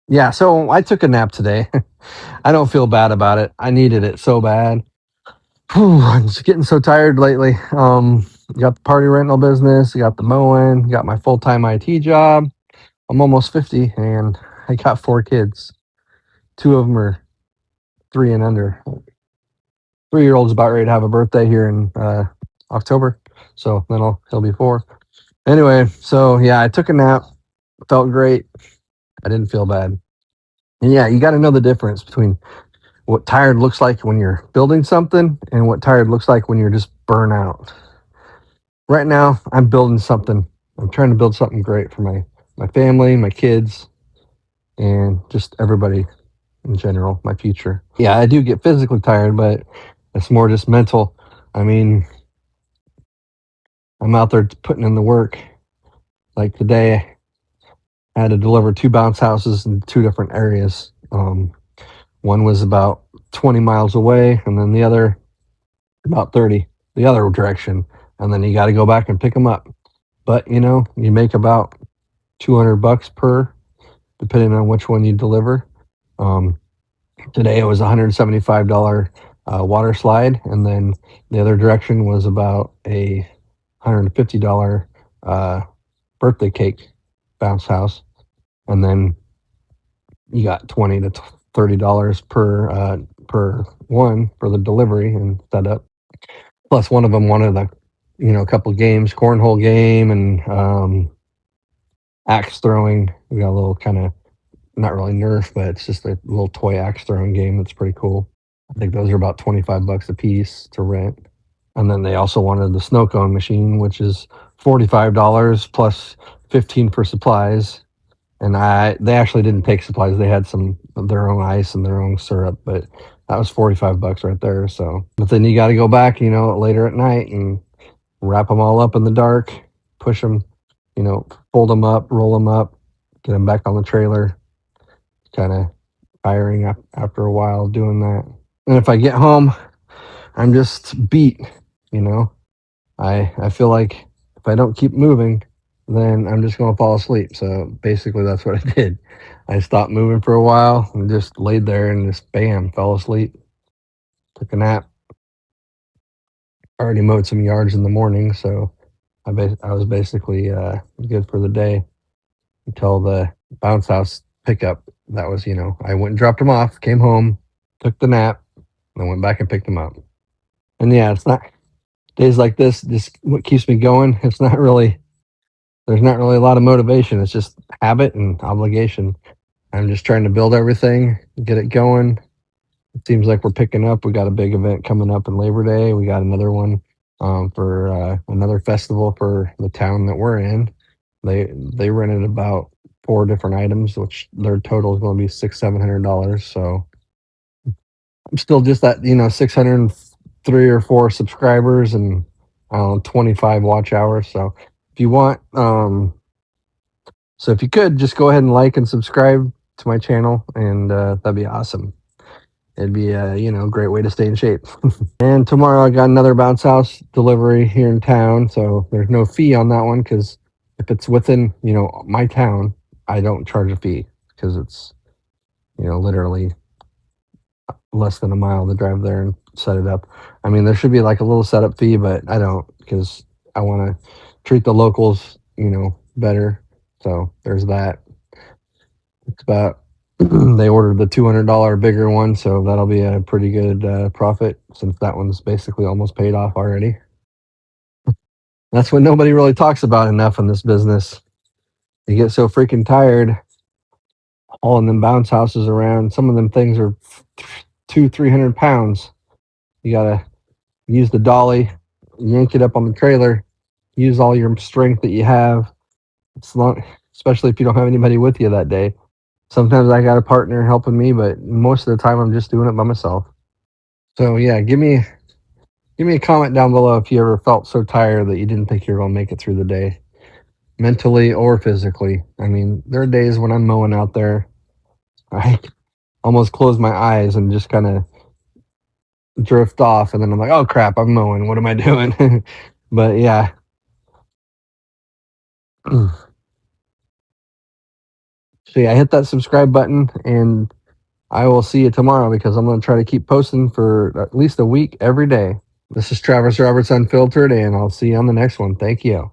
Yeah, so I took a nap today. I don't feel bad about it. I needed it so bad. Whew, I'm just getting so tired lately. Got the party rental business, got the mowing, got my full time IT job. I'm almost 50 and I got 4 kids. Two of them are 3 and under. 3 year old's about ready to have a birthday here in October. So then he'll be 4. Anyway, so yeah, I took a nap. Felt great. I didn't feel bad. And yeah, you got to know the difference between what tired looks like when you're building something and what tired looks like when you're just burnt out. Right now, I'm building something. I'm trying to build something great for my family, my kids, and just everybody in general, my future. Yeah, I do get physically tired, but it's more just mental. I mean, I'm out there putting in the work. Like today, I had to deliver 2 bounce houses in 2 different areas. One was about 20 miles away, and then the other about 30 the other direction, and then you got to go back and pick them up. But you make about $200 per, depending on which one you deliver. um, Today it was $175 water slide, and then the other direction was about a $150 birthday cake bounce house, and then you got $20 to $30 per one for the delivery and setup. Plus, one of them wanted a couple games, cornhole game and axe throwing. We got a little kind of not really Nerf, but it's just a little toy axe throwing game that's pretty cool. I think those are about $25 a piece to rent. And then they also wanted the snow cone machine, which is $45 plus 15 for supplies. And they actually didn't take supplies. They had some of their own ice and their own syrup, but that was $45 right there. So, but then you got to go back, later at night and wrap them all up in the dark, push them, fold them up, roll them up, get them back on the trailer. Kind of tiring after a while doing that. And if I get home, I'm just beat. You know, I feel like if I don't keep moving, then I'm just going to fall asleep. So basically, that's what I did. I stopped moving for a while and just laid there and just bam, fell asleep. Took a nap. Already mowed some yards in the morning, so I was basically good for the day until the bounce house pickup. That was, I went and dropped them off, came home, took the nap, and went back and picked them up. And yeah, it's not days like this. Just what keeps me going. It's not really. There's not really a lot of motivation. It's just habit and obligation. I'm just trying to build everything, get it going. It seems like we're picking up. We got a big event coming up in Labor Day. We got another one for another festival for the town that we're in. They rented about 4 different items, which their total is going to be $600-700. So I'm still just at 603 or 4 subscribers and 25 watch hours. So if you want, so if you could just go ahead and like and subscribe to my channel, and that'd be awesome. It'd be a great way to stay in shape. And tomorrow I got another bounce house delivery here in town, so there's no fee on that one because if it's within my town, I don't charge a fee because it's literally less than a mile to drive there and set it up. I mean, there should be like a little setup fee, but I don't because I want to treat the locals, better. So there's that. It's about they ordered the $200 bigger one, so that'll be a pretty good profit since that one's basically almost paid off already. That's what nobody really talks about enough in this business. You get so freaking tired hauling them bounce houses around. Some of them things are 200-300 pounds. You gotta use the dolly, yank it up on the trailer, use all your strength that you have. It's not, especially if you don't have anybody with you that day. Sometimes I got a partner helping me, but most of the time I'm just doing it by myself. So yeah, give me a comment down below if you ever felt so tired that you didn't think you were gonna make it through the day, mentally or physically. I mean, there are days when I'm mowing out there, I almost close my eyes and just kind of drift off, and then I'm like, oh crap, I'm mowing. What am I doing? But yeah. So yeah, hit that subscribe button, and I will see you tomorrow because I'm going to try to keep posting for at least a week every day. This is Travis Roberts Unfiltered, and I'll see you on the next one. Thank you.